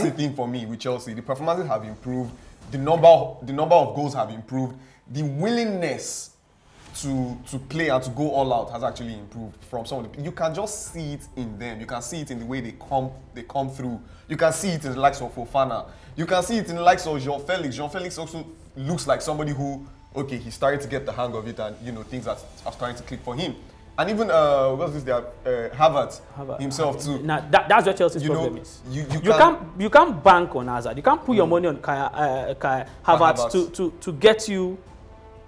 that's the thing for me with Chelsea. The performances have improved. The number of goals have improved. The willingness to play and to go all out has actually improved from some of the. You can just see it in them. You can see it in the way they come through. You can see it in the likes of Fofana. You can see it in the likes of Jean Felix. Jean Felix also looks like somebody who, okay, he's starting to get the hang of it, and things are starting to click for him. And even Havertz himself too. Now that's what Chelsea's problem is. You can't bank on Hazard. You can't put your money on Kai Havertz to get you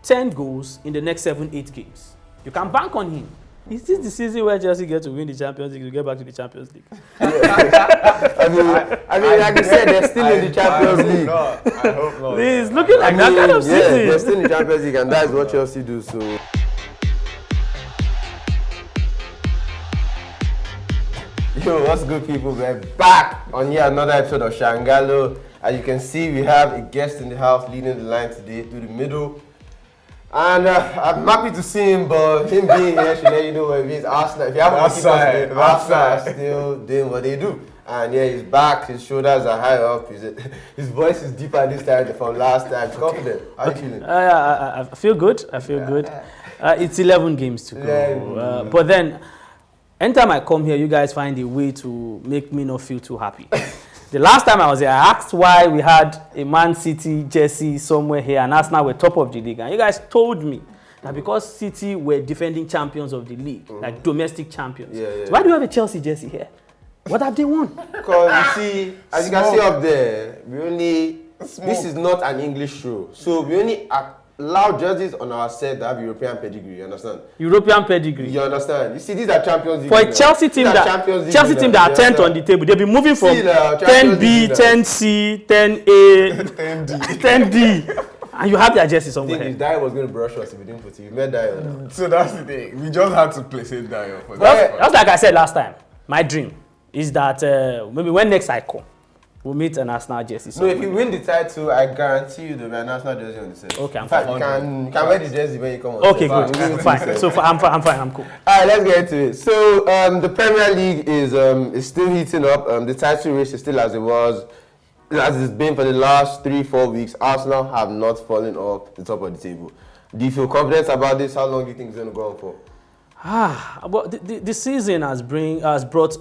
10 goals in the next 7-8 games. You can bank on him. Is this the season where Chelsea get to win the Champions League to get back to the Champions League? I mean, like you said, they're still in the Champions League. I hope not. It's looking like that kind of season. Yeah, they're still in the Champions League, and that's what Chelsea do. So. Yo, what's good, people? We're back on yet another episode of Sangalooo. As you can see, we have a guest in the house leading the line today through the middle. And I'm happy to see him, but him being here should let you know what it means. Arsenal, if you haven't Arsenal are still doing what they do. And yeah, he's back, his shoulders are high up, his voice is deeper this time than from last time. He's confident. How are you feeling? I feel good. It's 11 games to go. But then, anytime I come here, you guys find a way to make me not feel too happy. The last time I was here, I asked why we had a Man City jersey somewhere here and Arsenal were top of the league. And you guys told me that because City were defending champions of the league, like domestic champions. So why do you have a Chelsea jersey here? What have they won? Because you see, as you can see up there, this is not an English show. So we only allow jerseys on our set that have European pedigree, you understand? European pedigree. You understand? You see, these are Champions League. For a Chelsea team that are 10th on the table, they'll be moving from 10B, 10C, 10A, 10D. And you have their jersey somewhere. I think Dyer was going to brush us if we didn't put it. You met Dyer. So that's the thing. We just had to place it Dyer for that. Just like I said last time, my dream is that maybe when next I come, we'll meet an Arsenal jersey. No, if you win the title, I guarantee you there'll be an Arsenal jersey on the set. Okay, I'm fine. You can wear the jersey when you come on. Okay, good. Fine. So I'm fine. I'm cool. All right, let's get into it. So the Premier League is still heating up. The title race is still as it's been for the last 3-4 weeks. Arsenal have not fallen off the top of the table. Do you feel confident about this? How long do you think it's going to go on for? Well, the season has brought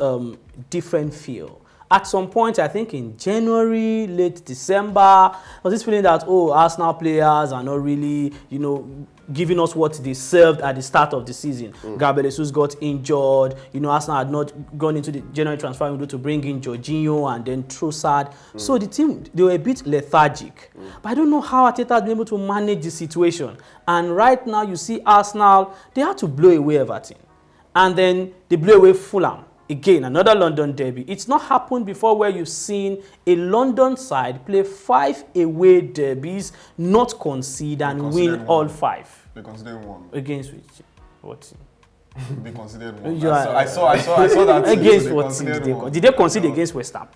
different feel. At some point, I think in January, late December, I was this feeling that, Arsenal players are not really, giving us what they served at the start of the season. Gabriel Jesus got injured. Arsenal had not gone into the January transfer window to bring in Jorginho and then Trossard. So the team, they were a bit lethargic. But I don't know how Arteta has been able to manage the situation. And right now, you see Arsenal, they had to blow away Everton. And then they blew away Fulham. Again, another London derby. It's not happened before where you've seen a London side play 5 away derbies, not concede and win all 5. They considered one. Against which? What team? They considered one. I saw that. Against what team? Did they concede against West Ham?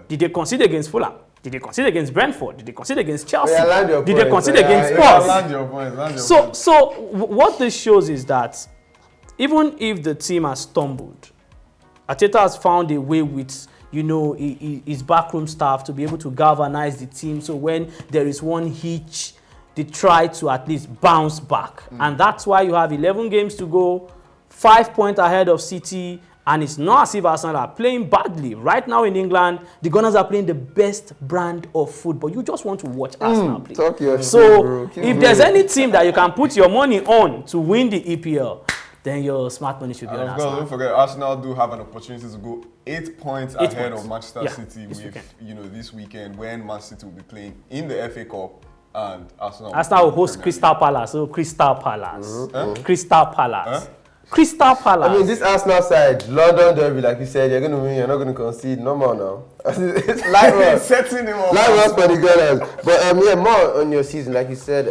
Did they concede against Fulham? Did they concede against Brentford? Did they concede against Chelsea? Did they concede against Spurs? So what this shows is that even if the team has stumbled, Arteta has found a way with, his backroom staff to be able to galvanize the team. So when there is one hitch, they try to at least bounce back. And that's why you have 11 games to go, 5 points ahead of City. And it's not as if Arsenal are playing badly. Right now in England, the Gunners are playing the best brand of football. You just want to watch Arsenal play. If there's any team that you can put your money on to win the EPL, then your smart money should be on Arsenal. Don't forget, Arsenal do have an opportunity to go 8 points ahead of Manchester City this weekend when Man City will be playing in the FA Cup and Arsenal will host Crystal Palace. Crystal Palace. Crystal Palace. I mean, this Arsenal side, London derby, like you said, you're going to win, you're not going to concede. Normal now. It's like us. Setting him up. Like us for the Gunners. But more on your season, like you said,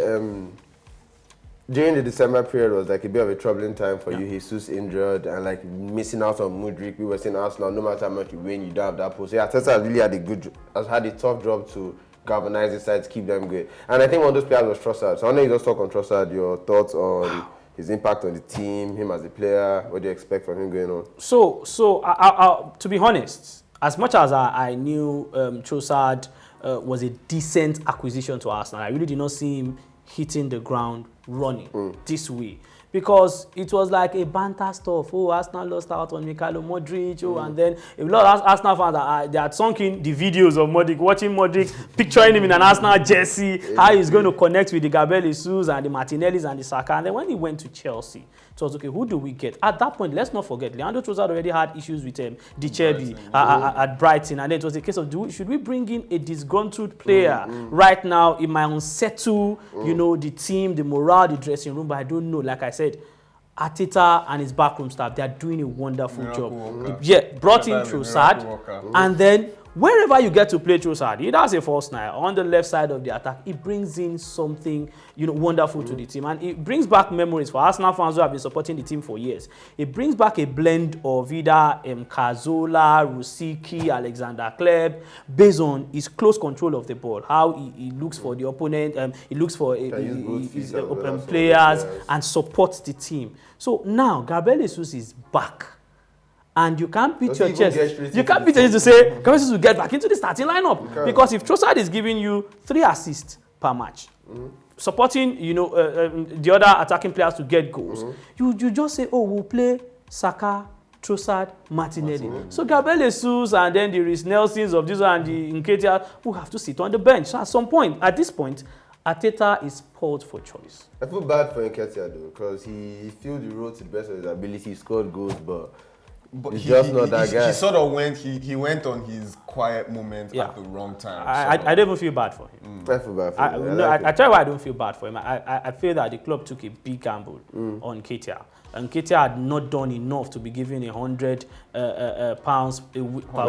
during the December period was like a bit of a troubling time for you. Jesus injured and like missing out on Mudryk. We were saying Arsenal, no matter how much you win, you don't have that post. So Arteta really had a tough job to galvanize the side to keep them good. And I think one of those players was Trossard. So I know you just talk on Trossard, your thoughts on his impact on the team, him as a player, what do you expect from him going on? So to be honest, as much as I knew Trossard was a decent acquisition to Arsenal, I really did not see him hitting the ground running this way. Because it was like a banter stuff. Oh, Arsenal lost out on Mikhailo Modric. Oh, and then a lot of Arsenal fans, they had sunk in the videos of Modric, watching Modric, picturing him in an Arsenal jersey, how he's going to connect with the Gabriel Jesus and the Martinellis and the Saka. And then when he went to Chelsea, it was, okay, who do we get? At that point, let's not forget, Leandro Trossard already had issues with De Cherby at Brighton. And then it was a case of, should we bring in a disgruntled player right now? It might unsettle, the team, the morale, the dressing room, but I don't know. Like I said, Arteta and his backroom staff, they are doing a wonderful job. Brought in Trossard, and then wherever you get to play Trossard, either as a false nine on the left side of the attack, it brings in something wonderful to the team, and it brings back memories for Arsenal fans who have been supporting the team for years. It brings back a blend of either Cazorla, Rusicki, Alexander Kleb, based on his close control of the ball, how he looks for the opponent, he looks for his open players and supports the team. So now Gabriel Jesus is back. And you can't beat your chest. You can't beat your chest to say, Gabriel Jesus will get back into the starting lineup. Because if Trossard is giving you 3 assists per match, supporting the other attacking players to get goals, you just say, oh, we'll play Saka, Trossard, Martinelli. So Gabriel Jesus and then the Reece Nelsons of this and the Nketiah will have to sit on the bench. So at some point, at this point, Arteta is spoiled for choice. I feel bad for Nketiah though, because he filled the role to the best of his ability, he scored goals, but he's just not that guy. He sort of went on his quiet moment at the wrong time. I don't even feel bad for him. I feel bad for him. I tell you why I don't feel bad for him. I feel that the club took a big gamble on Nketiah. And Nketiah had not done enough to be given £100 per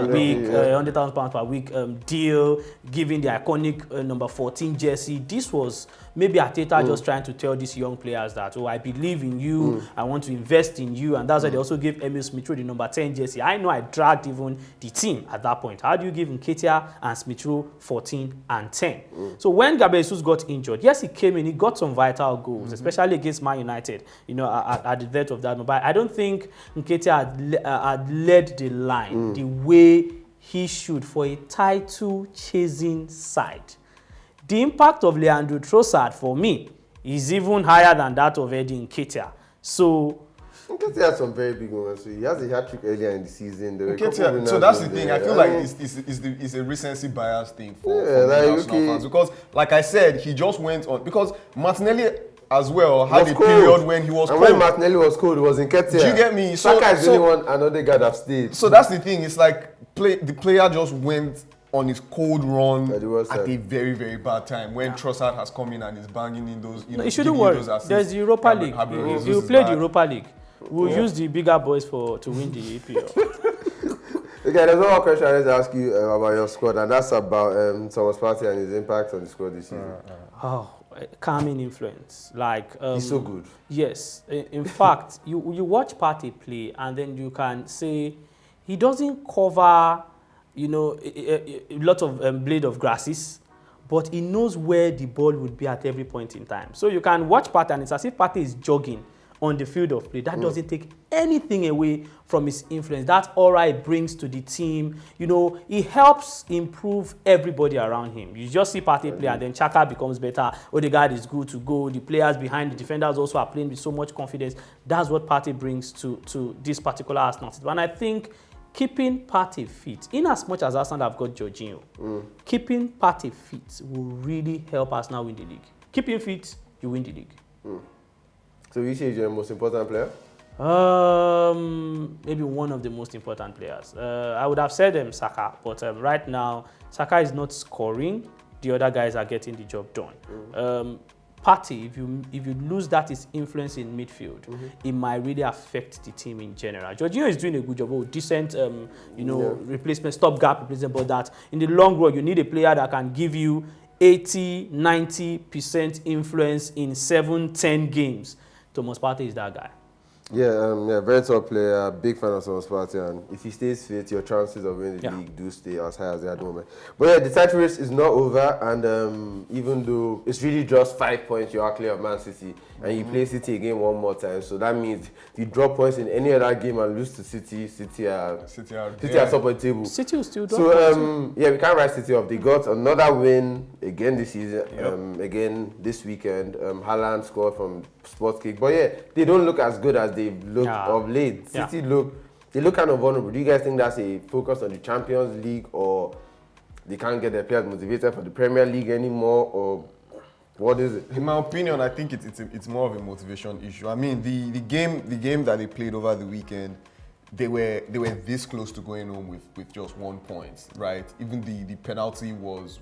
week, £100,000 per week deal, giving the iconic number 14 jersey. This was maybe Arteta just trying to tell these young players that, oh, I believe in you, I want to invest in you, and that's why they also gave Emil Smith Rowe the number 10 jersey. I know I dragged even the team at that point. How do you give Nketiah and Smith Rowe 14 and 10? So when Gabriel Jesus got injured, yes, he came in, he got some vital goals, especially against Man United, at the depth of that. But I don't think Nketiah had led the line the way he should for a title-chasing side. The impact of Leandro Trossard, for me, is even higher than that of Eddie Nketiah. So Nketiah had some very big moments. So he has a hat-trick earlier in the season. So that's the thing. I feel like it's a recency bias thing for Arsenal fans. Because, like I said, he just went on. Because Martinelli as well had a period when he was cold. And when Martinelli was cold, it was Nketiah. Do you get me? Saka is the only one, another guy that stayed. So that's the thing. It's like the player just went on his cold run at a very, very bad time when Trossard has come in and is banging in those, it shouldn't worry. There's the Europa League. You play the Europa League. We'll use the bigger boys to win the EPL. Okay, there's one more question I wanted to ask you about your squad, and that's about Thomas Partey and his impact on the squad this season. Calming influence. He's so good. Yes. In fact, you watch Partey play, and then you can say he doesn't cover, a lot of blade of grasses, but he knows where the ball would be at every point in time. So you can watch Partey, and it's as if Partey is jogging on the field of play. That doesn't take anything away from his influence. That aura he brings to the team. He helps improve everybody around him. You just see Partey play, and then Xhaka becomes better. Odegaard is good to go. The players behind the defenders also are playing with so much confidence. That's what Partey brings to this particular Arsenal team. And I think keeping Partey fit, in as much as Arsenal have got Jorginho, keeping Partey fit will really help Arsenal win the league. Keep him fit, you win the league. So you say he's your most important player? Maybe one of the most important players. I would have said Saka, but right now, Saka is not scoring. The other guys are getting the job done. Partey, if you lose that his influence in midfield, it might really affect the team in general. Jorginho is doing a good job, decent, replacement, stopgap replacement, but that in the long run, you need a player that can give you 80-90% influence in 7-10 games. Thomas Partey is that guy. Yeah, very top player, big fan of Thomas Partey, and if he stays fit, your chances of winning the league do stay as high as they are at the moment. But yeah, the title race is not over, and even though it's really just 5 points you are clear of Man City, and you play City again one more time, so that means if you drop points in any other game and lose to City, City are top of the table. City will still drop points. Yeah, we can't write City off. They got another win again this season, again this weekend. Haaland scored from spot kick, but yeah, they don't look as good as they've looked of late. City look kind of vulnerable. Do you guys think that's a focus on the Champions League, or they can't get their players motivated for the Premier League anymore, or what is it? In my opinion, I think it's more of a motivation issue. I mean, the game that they played over the weekend, they were this close to going home with just 1 point, right? Even the penalty was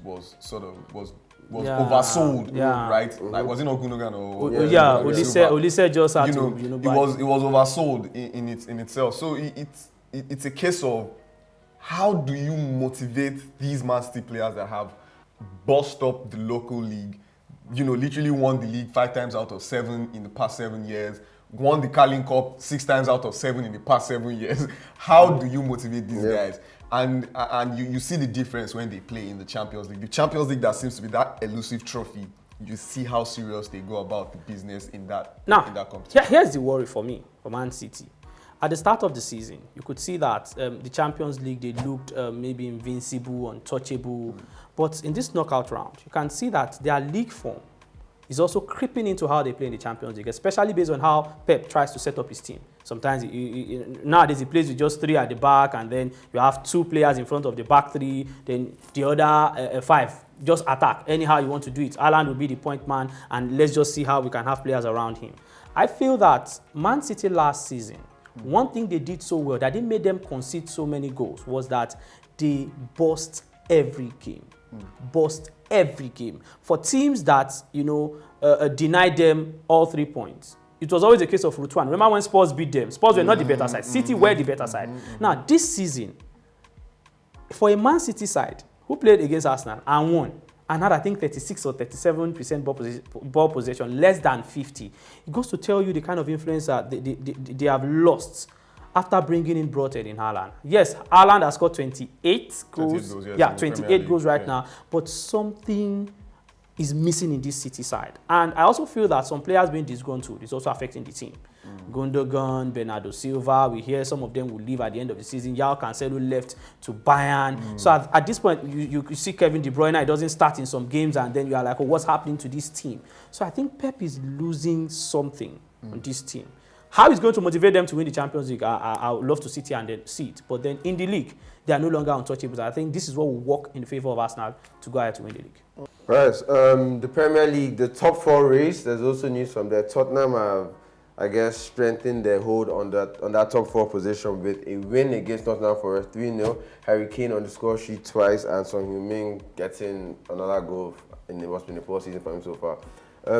oversold, right? Like, was it not Gundogan or Olise just had to, it was oversold in itself. So it's a case of how do you motivate these Man City players that have bust up the local league, literally won the league 5 times out of 7 in the past 7 years, won the Carling Cup 6 times out of 7 in the past 7 years. How do you motivate these guys? And you see the difference when they play in the Champions League. The Champions League, that seems to be that elusive trophy. You see how serious they go about the business in that competition. Here's the worry for me, for Man City. At the start of the season, you could see that the Champions League, they looked maybe invincible, untouchable. But in this knockout round, you can see that their league form is also creeping into how they play in the Champions League, especially based on how Pep tries to set up his team. Sometimes, nowadays, he plays with just 3 at the back, and then you have 2 players in front of the back 3, then the other 5 just attack. Anyhow you want to do it. Haaland will be the point man, and let's just see how we can have players around him. I feel that Man City last season, one thing they did so well that didn't make them concede so many goals was that they bust every game. Bust every game. For teams that, denied them all 3 points, it was always a case of route one. Remember when Spurs beat them? Spurs were not the better side. City were the better side. Now, this season, for a Man City side who played against Arsenal and won, and had, I think, 36 or 37% ball possession, less than 50, it goes to tell you the kind of influence that they have lost after bringing in Broten in Haaland. Yes, Haaland has scored 28 goals. 28 goals right now. But something is missing in this City side. And I also feel that some players being disgruntled is also affecting the team. Gundogan, Bernardo Silva, we hear some of them will leave at the end of the season. João Cancelo left to Bayern. So at this point, you see Kevin De Bruyne, it doesn't start in some games, and then you are like, oh, what's happening to this team? So I think Pep is losing something on this team. How he's going to motivate them to win the Champions League, I would love to sit here and then see it. But then in the league, they are no longer untouchable. I think this is what will work in the favor of Arsenal to go ahead to win the league. Right. The Premier League, the top 4 race, there's also news from there. Tottenham have, I guess, strengthened their hold on that top 4 position with a win against Nottingham Forest 3-0. Harry Kane on the score sheet twice, and Son Heung-min getting another goal in what's been a poor season for him so far.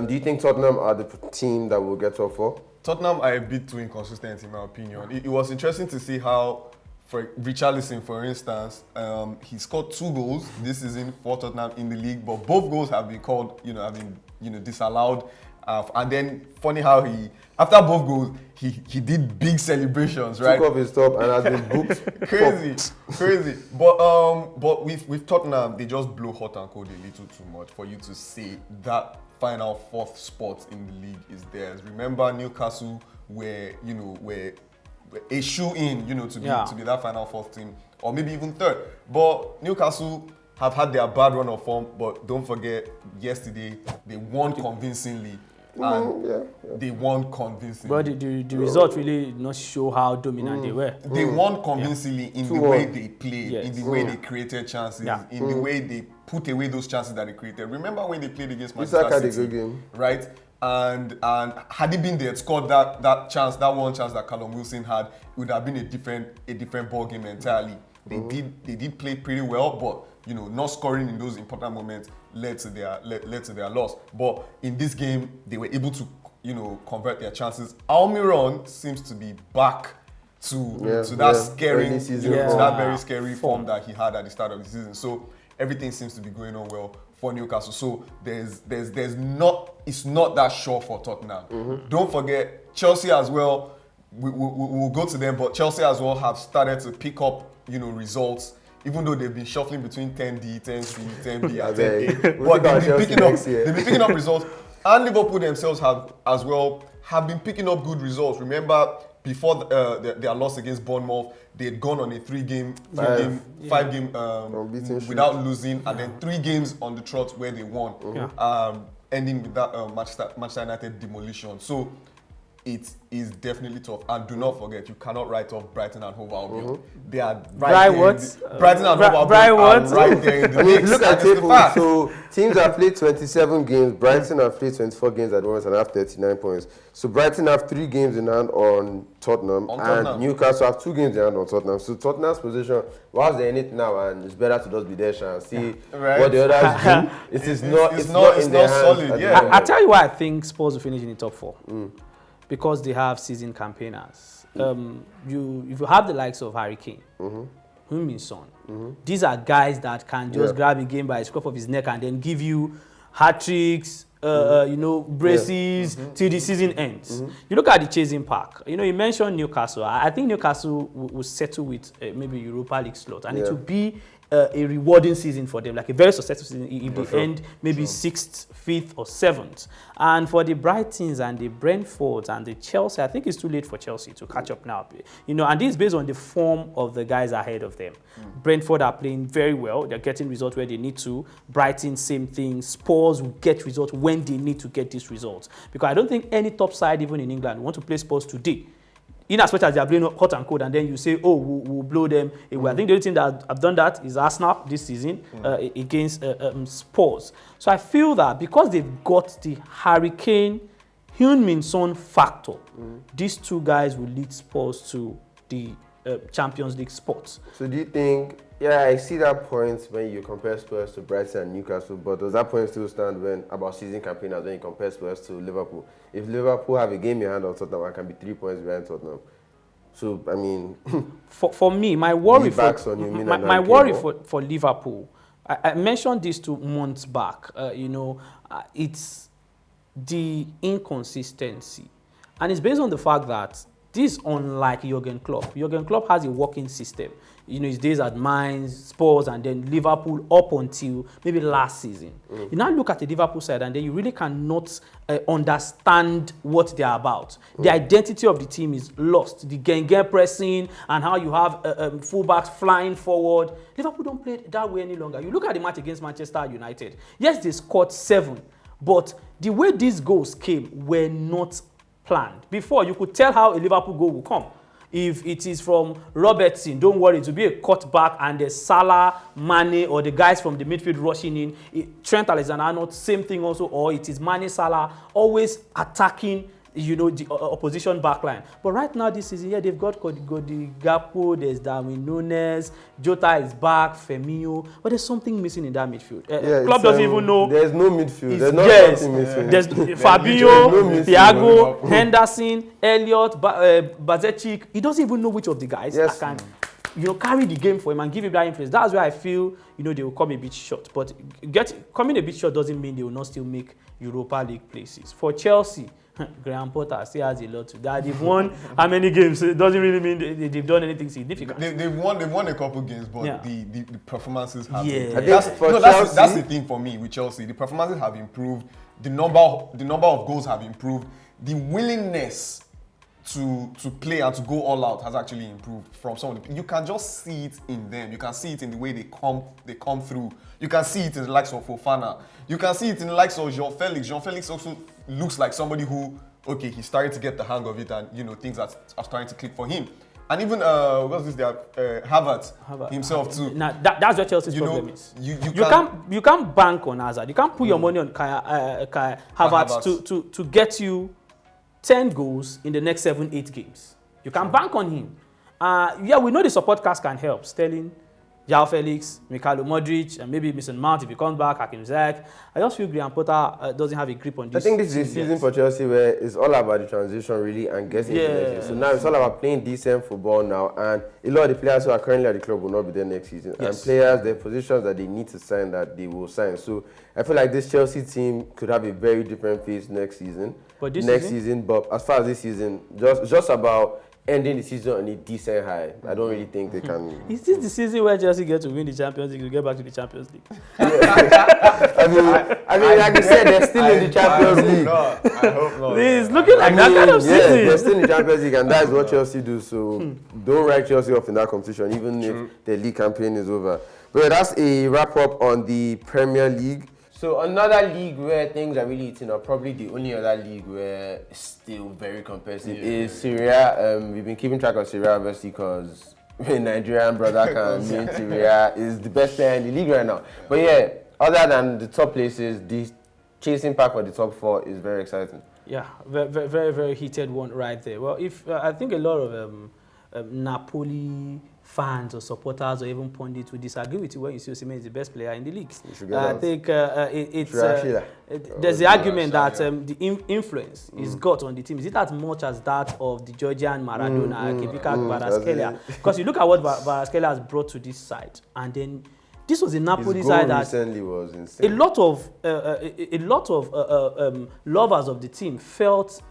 Do you think Tottenham are the team that will get top 4? Tottenham are a bit too inconsistent, in my opinion. It was interesting to see how, for Richarlison, for instance, he scored 2 goals this season for Tottenham in the league, but both goals have been called, disallowed. And then, funny how after both goals, he did big celebrations, right? Took off his top and has been booked. Crazy. But with Tottenham, they just blow hot and cold a little too much for you to say that final 4th spot in the league is theirs. Remember, Newcastle were a shoe-in, to be that final 4th team, or maybe even 3rd. But Newcastle have had their bad run of form, but don't forget, yesterday they won convincingly. They won convincingly. But the result really did not show how dominant they were. They won convincingly in the way they played, in the way they created chances, in the way they put away those chances that they created. Remember when they played against Manchester City, game, right? And had it been they had scored that one chance that Callum Wilson had, it would have been a different ball game entirely. They did play pretty well, but not scoring in those important moments led to their loss. But in this game, they were able to convert their chances. Almiron seems to be back to that very scary form that he had at the start of the season. So everything seems to be going on well for Newcastle. So it's not that sure for Tottenham. Don't forget Chelsea as well. we'll go to them, but Chelsea as well have started to pick up, results, even though they've been shuffling between 10D, 10C, 10B, and 10A. But they've been picking up results. And Liverpool themselves have been picking up good results. Remember, before their loss against Bournemouth, they had gone on a five game without losing, and then 3 games on the trot where they won, ending with that Manchester United demolition. So it is definitely tough. And do not forget, you cannot write off Brighton and Hove Albion. They are right there. Brighton and Hove Albion are right there in the mix. Look at table. So teams have played 27 games. Brighton have played 24 games at once and have 39 points. So Brighton have 3 games in hand on Tottenham, and Newcastle have 2 games in hand on Tottenham. So Tottenham's position, whilst they're in it now, and it's better to just be there and see what the others do. It's not in their hands. Solid. Yeah. I'll tell you why I think Spurs will finish in the top 4. Because they have seasoned campaigners. If you have the likes of Harry Kane, Heung-min Son, these are guys that can just grab a game by the scruff of his neck and then give you hat-tricks, braces till the season ends. You look at the chasing pack. You mentioned Newcastle. I think Newcastle will settle with maybe Europa League slot, and it will be a rewarding season for them, like a very successful season if they end maybe 6th, 5th, or 7th. And for the Brightons and the Brentfords and the Chelsea, I think it's too late for Chelsea to catch up now. And this is based on the form of the guys ahead of them. Brentford are playing very well. They're getting results where they need to. Brighton, same thing. Spurs will get results when they need to get these results. Because I don't think any top side, even in England, want to play Spurs today. In as much as they are playing hot and cold, and then you say, we'll blow them away. I think the only thing that have done that is Arsenal this season against Spurs. So I feel that because they've got the Harry Kane, Heung-min Son factor, these 2 guys will lead Spurs to the Champions League spots. So do you think, I see that point when you compare Spurs to Brighton and Newcastle, but does that point still stand about season campaigners when you compare Spurs to Liverpool? If Liverpool have a game in hand on Tottenham, I can be 3 points behind Tottenham. So, I mean... for me, my worry for Liverpool, I mentioned this 2 months back, it's the inconsistency. And it's based on the fact that this is unlike Jurgen Klopp. Jurgen Klopp has a working system. His days at Mainz, Spurs, and then Liverpool up until maybe last season. You now look at the Liverpool side, and then you really cannot understand what they are about. The identity of the team is lost. The gang pressing and how you have fullbacks flying forward. Liverpool don't play that way any longer. You look at the match against Manchester United. Yes, they scored 7, but the way these goals came were not planned. Before, you could tell how a Liverpool goal will come. If it is from Robertson, don't worry, it will be a cutback, and the Salah, Mane, or the guys from the midfield rushing in. Trent Alexander-Arnold, same thing also, or it is Mane, Salah, always attacking the opposition backline. But right now this season, they've got Cody Gakpo, there's Darwin Núñez, Jota is back, Firmino, but there's something missing in that midfield. Club doesn't even know. There's no midfield. There's not something missing. There's Fabinho, Thiago, Henderson, Elliott, Bazetic. He doesn't even know which of the guys can carry the game for him and give him that influence. That's where I feel they will come a bit short. But coming a bit short doesn't mean they will not still make Europa League places. For Chelsea, Graham Potter still has a lot to do. They've won how many games? It doesn't really mean they've done anything significant. They've won a couple games, but the performances have improved. That's the thing for me with Chelsea. The performances have improved. The number of goals have improved. The willingness to play and to go all out has actually improved from some of the. You can just see it in them. You can see it in the way they come through. You can see it in the likes of Fofana. You can see it in the likes of João Felix. João Felix also looks like somebody who, he's starting to get the hang of it, and things are starting to click for him. And even Havertz himself too. Now that's what Chelsea's problem is. You can't bank on Hazard. You can't put your money on Kai Havertz to get you 10 goals in the next 7-8 games. You can bank on him. We know the support cast can help. Sterling, João Felix, Mikhailo Modric, and maybe Mason Mount if he comes back, Hakim Ziyech. I just feel Graham Potter doesn't have a grip on this. I think this is a season for Chelsea where it's all about the transition really and getting into the next season. So now it's all about playing decent football now, and a lot of the players who are currently at the club will not be there next season. And players, their positions that they need to sign, that they will sign. So I feel like this Chelsea team could have a very different face next season. But But as far as this season, just about ending the season on a decent high. I don't really think they can. Is this the season where Chelsea get to win the Champions League to get back to the Champions League? I mean, like you said, they're still in the Champions League. I hope not. It's looking like that kind of season. Yeah, they're still in the Champions League, and that's what Chelsea do. So don't write Chelsea off in that competition, even if the league campaign is over. But that's a wrap up on the Premier League. So another league where things are really heating up, probably the only other league where it's still very competitive is Serie A. We've been keeping track of Serie A obviously because my Nigerian brother can mean Serie A is the best player in the league right now. But yeah, other than the top places, the chasing pack for the top 4 is very exciting. Yeah, very, very, very heated one right there. Well, if I think a lot of Napoli fans or supporters or even pundits will disagree with you when you see Osimhen is the best player in the league. I think there's the argument that the influence he's got on the team, is it as much as that of the Georgian Maradona, Kevika Kvaratskhelia? Because you look at what Kvaratskhelia has brought to this side, and then this was a Napoli side that recently was insane. A lot of lovers of the team felt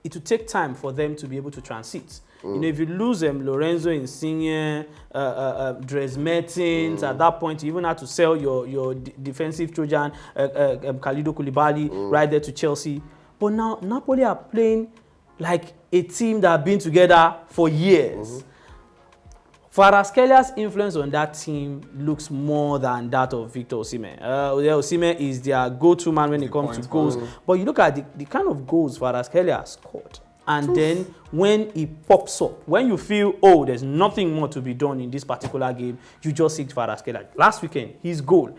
it would take time for them to be able to transit. You know, if you lose Lorenzo Insigne, Dries Mertens, at that point you even had to sell your defensive Trojan, Kalidou Koulibaly, right there to Chelsea. But now Napoli are playing like a team that have been together for years. Kvaratskelia's influence on that team looks more than that of Victor Osimhen. Osimhen is their go-to man when it comes to goals. But you look at the kind of goals Kvaratskhelia has scored. And then when he pops up, when you feel, oh, there's nothing more to be done in this particular game, you just see Kvaratskhelia. Last weekend, his goal.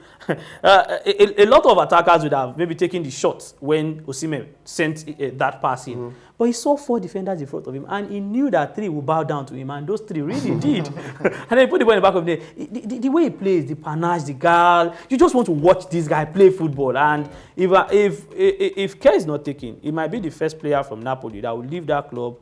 A lot of attackers would have maybe taken the shots when Osimhen sent that pass in. But he saw 4 defenders in front of him, and he knew that 3 would bow down to him, and those 3 really did. And then he put the ball in the back of the net. The way he plays, the panache, the guile, you just want to watch this guy play football. And if Care is not taken, he might be the first player from Napoli that will leave that club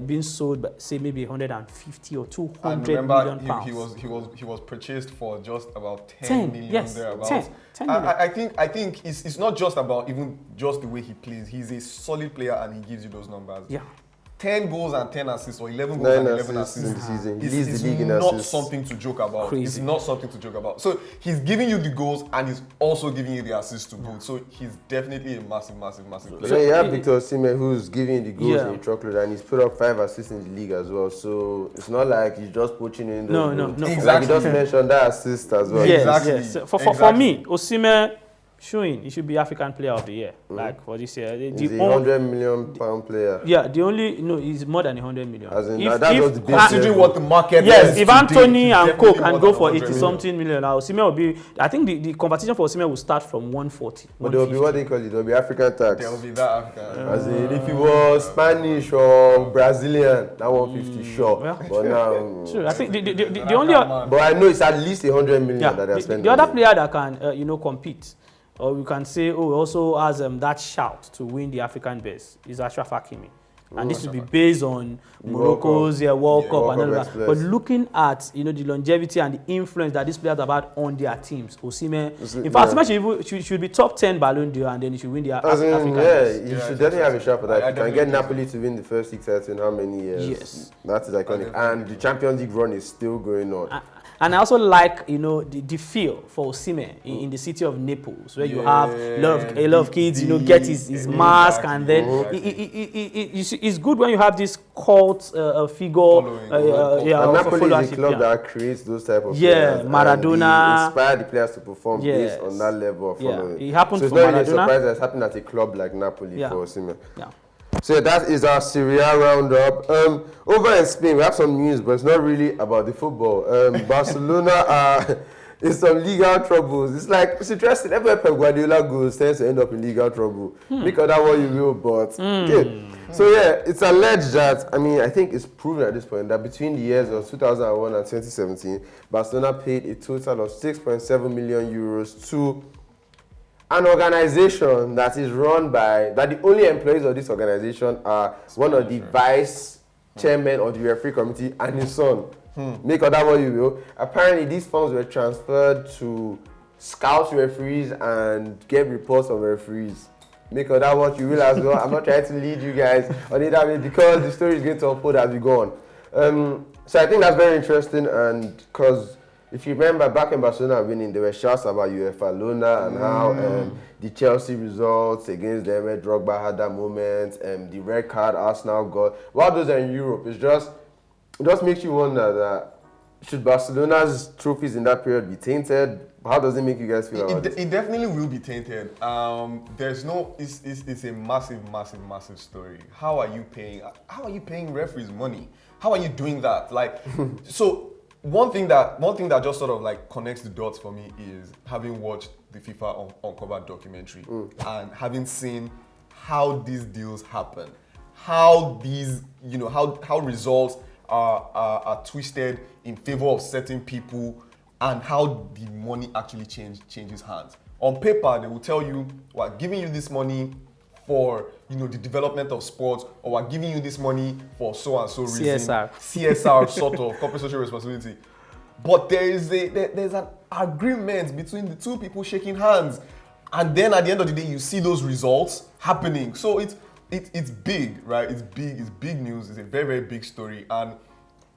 being sold, say maybe 150 or 200 million pounds. He was purchased for just about 10 million thereabouts. 10 million. I think it's not just about even just the way he plays. He's a solid player and he gives you those numbers. Yeah. 10 goals and 10 assists, or 11 goals and 11 assists in the season. He leads the league in assists. It's not something to joke about. Crazy. It's not something to joke about. So he's giving you the goals and he's also giving you the assists to both. So he's definitely a massive player. So you have Victor Osimhen who's giving you the goals in the truckload, and he's put up 5 assists in the league as well. So it's not like he's just poaching in those goals. No. Exactly. Like he just mentioned that assist as well. Yes, yes. So for me, Osimhen, showing he should be African Player of the Year, like for this year. He's a £100 million player. Yeah, he's more than 100 million. As in, that's what the considering what the market is. If Anthony and Coke can go for 80-something million, now Osimhen will be. I think the competition for Osimhen will start from 140. But there will be what they call it. There will be African tax. There will be that African. As in, if it was Spanish or Brazilian, that 150 sure. Yeah. But now, sure. I think the only. But I know it's at least 100 million that they're spending. The other player that can compete. Or we can say, he also has that shout to win the African best is Achraf Hakimi. And this will be based on Morocco's World Cup and all that. But looking at the longevity and the influence that these players have had on their teams, Osimhen, in fact, Osimhen should be top 10 Ballon d'Or, and then he should win the African best. You should definitely have a shot for that. You can get Napoli to win the first 6 titles in how many years? Yes. That is iconic. And the Champions League run is still going on. And I also like, the feel for Osimhen in the city of Naples, where you have a lot of kids, get his mask, and then it's good when you have this cult figure. Napoli is a club that creates those type of players. Maradona. Inspire the players to perform based on that level of following. It happened so for Maradona. So it's not really surprised that it's happened at a club like Napoli for Osimhen. Yeah. So that is our Serie A roundup. Over in Spain, we have some news, but it's not really about the football. Barcelona are in some legal troubles. It's interesting. Everywhere Pep Guardiola goes, tends to end up in legal trouble. Make of that what you will, but okay. So yeah, it's alleged that, I think it's proven at this point that between the years of 2001 and 2017, Barcelona paid a total of 6.7 million euros to an organization that is run by, that the only employees of this organization are one of the vice chairmen of the referee committee and his son. Make of that what you will. Apparently, these funds were transferred to scout referees and get reports on referees. make of that what you will as well. I'm not trying to lead you guys on it that way because the story is going to unfold as we go on. So I think that's very interesting, and because if you remember back in Barcelona winning, there were shouts about UEFA Luna and how the Chelsea results against them, where Drogba had that moment, the red card Arsenal got. While those are in Europe, it just makes you wonder that should Barcelona's trophies in that period be tainted? How does it make you guys feel about it? It definitely will be tainted. There's no. It's a massive story. How are you paying referees money? How are you doing that? Like, so one thing that just sort of like connects the dots for me is having watched the FIFA Uncovered documentary and having seen how these deals happen, how these how results are twisted in favor of certain people, and how the money actually changes hands. On paper, they will tell you, we're giving you this money for the development of sports, or we're giving you this money for so and so reason. CSR sort of corporate social responsibility. But there's an agreement between the two people shaking hands, and then at the end of the day, you see those results happening. So it's big, right? It's big news. It's a very, very big story, and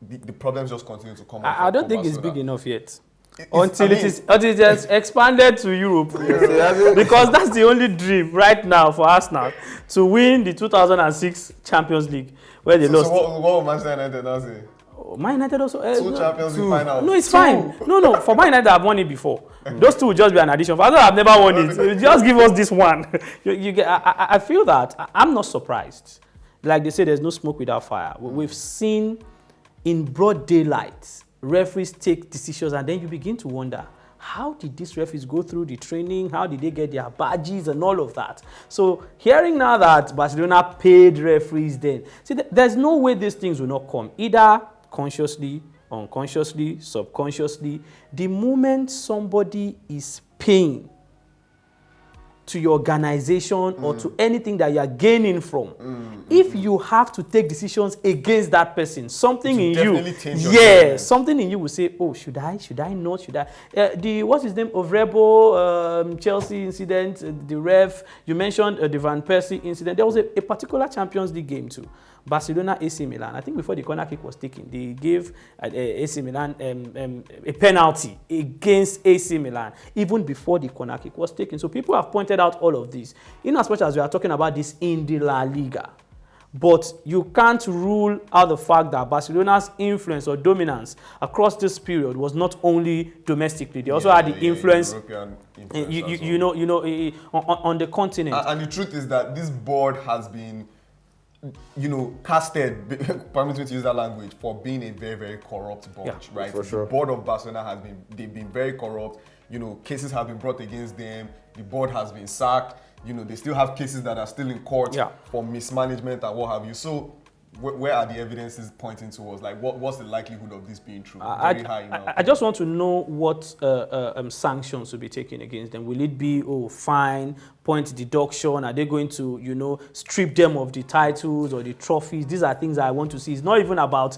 the problems just continue to come up. I don't think it's big enough yet. Until it has expanded to Europe. Because that's the only dream right now for Arsenal, to win the 2006 Champions League, where they lost. So what will Manchester United now say? Man United also. Two Champions League finals. No, it's fine. No. For Man United, I've won it before. Those two will just be an addition. For others, I've never won it. Just give us this one. I feel that. I'm not surprised. Like they say, there's no smoke without fire. We've seen in broad daylight referees take decisions, and then you begin to wonder, how did these referees go through the training? How did they get their badges and all of that? So hearing now that Barcelona paid referees then, see, there's no way these things will not come, either consciously, unconsciously, subconsciously. The moment somebody is paying to your organization or to anything that you are gaining from, if you have to take decisions against that person, something in you, something in you will say, oh, should I not, what's his name, Ovrebo, Chelsea incident, the ref, you mentioned the Van Persie incident. There was a particular Champions League game too, Barcelona AC Milan. I think before the corner kick was taken, they gave AC Milan a penalty against AC Milan even before the corner kick was taken. So people have pointed out all of this, in as much as we are talking about this in the La Liga. But you can't rule out the fact that Barcelona's influence or dominance across this period was not only domestically; they also had the influence, European on the continent. And the truth is that this board has been, casted, permit me to use that language, for being a very, very corrupt board, right? For sure. The board of Barcelona they've been very corrupt. Cases have been brought against them. The board has been sacked. They still have cases that are still in court for mismanagement and what have you. So where are the evidences pointing towards? Like, what's the likelihood of this being true? Very high. I just want to know what sanctions will be taken against them. Will it be, fine, point deduction? Are they going to, strip them of the titles or the trophies? These are things I want to see. It's not even about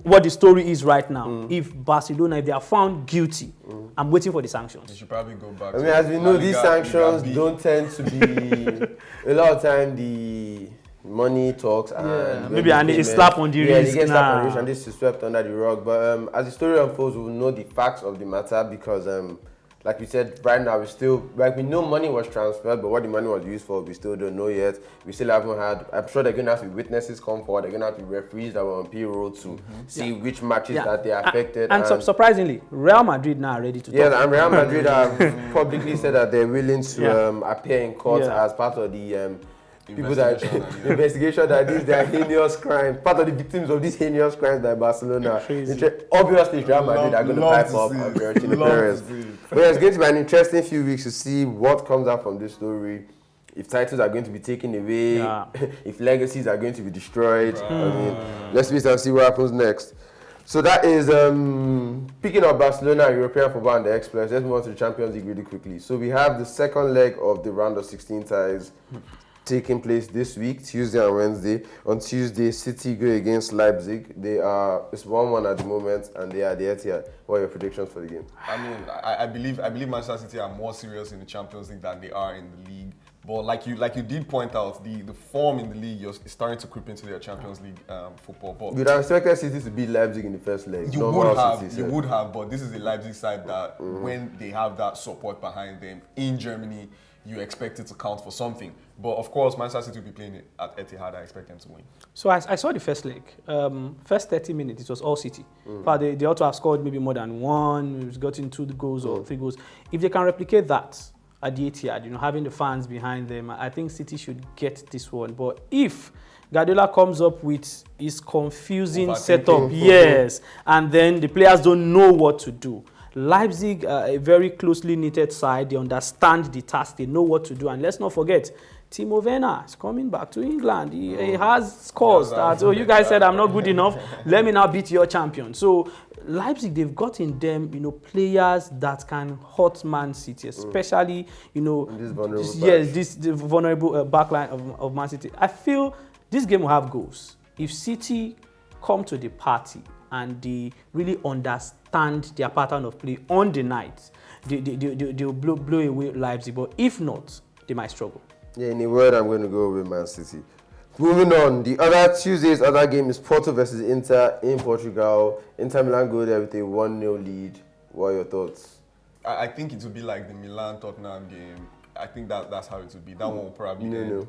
what the story is right now. If Barcelona, if they are found guilty, I'm waiting for the sanctions. They should probably go back. I mean, as we know, these sanctions don't tend to be a lot of time the money talks and maybe a slap on the wrist. They get slap on the wrist and this is swept under the rug. But as the story unfolds, we'll know the facts of the matter because, like we said, right now we still, we know money was transferred, but what the money was used for, we still don't know yet. We still haven't had. I'm sure they're going to have to be witnesses come forward. They're going to have to be referees that were on payroll to see which matches that they affected. And surprisingly, Real Madrid now are ready to talk. Yeah, and Real Madrid have publicly said that they're willing to appear in court as part of the people that investigation that these their heinous crimes, part of the victims of these heinous crimes by Barcelona. Obviously, Real Madrid are going to pipe up on Florentino Perez. But it's going to be an interesting few weeks to see what comes out from this story. If titles are going to be taken away, if legacies are going to be destroyed. I mean, let's wait and see what happens next. So that is, picking up Barcelona, European football and the Express, let's move on to the Champions League really quickly. So we have the second leg of the round of 16 ties taking place this week, Tuesday and Wednesday. On Tuesday, City go against Leipzig. It's 1-1 at the moment, and they are the Etihad. What are your predictions for the game? I mean, I believe Manchester City are more serious in the Champions League than they are in the league. But like you did point out, the form in the league is starting to creep into their Champions League football. But you'd have expected City to beat Leipzig in the first leg. You would have, but this is a Leipzig side that when they have that support behind them in Germany, you expect it to count for something. But of course, Manchester City will be playing it at Etihad. I expect them to win. So I saw the first leg. First 30 minutes, it was all City. But they ought to have scored maybe more than one. It's gotten 2 goals or 3 goals. If they can replicate that at the Etihad, having the fans behind them, I think City should get this one. But if Guardiola comes up with his confusing setup, yes, and then the players don't know what to do. Leipzig, a very closely knitted side, they understand the task, they know what to do. And let's not forget, Timo Werner is coming back to England. He has scores that, you guys said I'm not good enough, let me now beat your champion. So Leipzig, they've got in them, players that can hurt Man City, especially, this vulnerable backline of Man City. I feel this game will have goals. If City come to the party and they really understand their pattern of play on the night, they'll blow away Leipzig. But if not, they might struggle. Yeah, in a word, I'm going to go with Man City. Moving on, the other Tuesday's other game is Porto versus Inter in Portugal. Inter Milan go there with a 1-0 lead. What are your thoughts? I think it will be like the Milan-Tottenham game. I think that's how it would be. That one will probably end.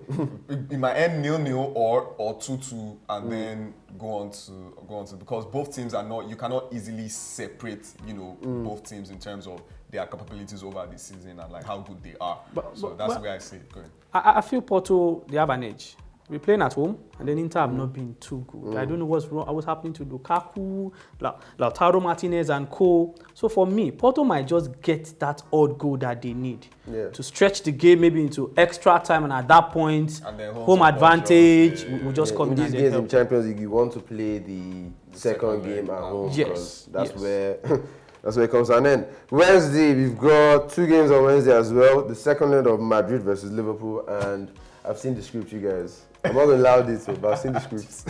It might end 0-0 or 2-2 and then go on to because both teams are not. You cannot easily separate both teams in terms of their capabilities over the season and like how good they are. So that's the way I see it going. I feel Porto, they have an edge. We're playing at home, and then Inter have not been too good. I don't know what's happening to Lukaku, Lautaro Martinez, and co. So for me, Porto might just get that odd goal that they need to stretch the game maybe into extra time, and at that point, home advantage will just come in. These games in Champions League, you want to play the second game at home. Yes, that's where. That's where it comes to an end. Wednesday, we've got 2 games on Wednesday as well. The second leg of Madrid versus Liverpool, and I've seen the script, you guys. I'm not going to allow this, but I've seen the scripts.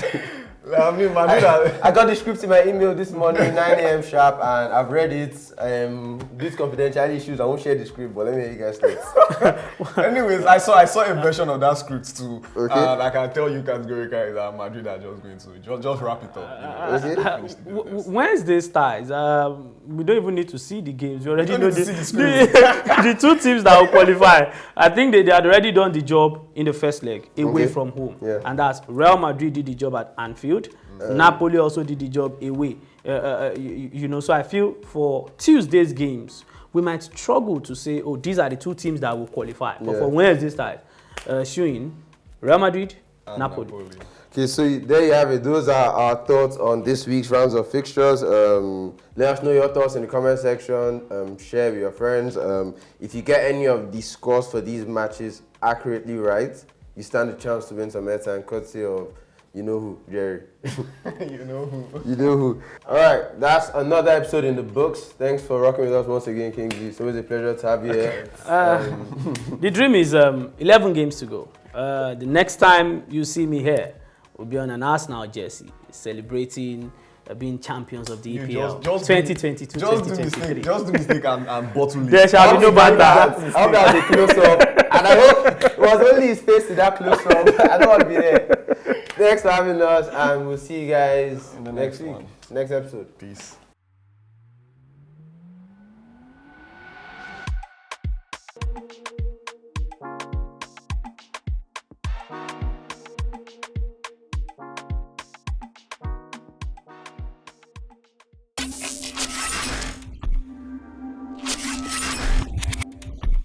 I got the script in my email this morning, 9 a.m. sharp, and I've read it. These confidentiality issues, I won't share the script, but let me hear you guys thoughts. Anyways, I saw a version of that script too. Okay. And I can tell you categorically that Madrid are just going to just wrap it up. Wednesday starts. We don't even need to see the games. We already know the 2 teams that will qualify. I think they had already done the job in the first leg, away from home. Yeah. And that's Real Madrid did the job at Anfield. Napoli also did the job away. So I feel for Tuesday's games, we might struggle to say, these are the 2 teams that will qualify. But for Wednesday start, showing Real Madrid, Napoli. Okay, so there you have it. Those are our thoughts on this week's rounds of fixtures. Let us know your thoughts in the comment section. Share with your friends. If you get any of the scores for these matches accurately right, you stand a chance to win some airtime courtesy of you know who, Jerry. You know who. You know who. All right, that's another episode in the books. Thanks for rocking with us once again, Kingsley. It's always a pleasure to have you here. The dream is 11 games to go. The next time you see me here, we'll be on an Arsenal jersey, celebrating being champions of the EPL 2022, 2023. Just do mistake and bottle it. There shall be no banter. I hope that was a close-up. And I hope it was only his face to that close-up. I don't want to be there. Thanks for having us, and we'll see you guys in the next week. Next episode. Peace.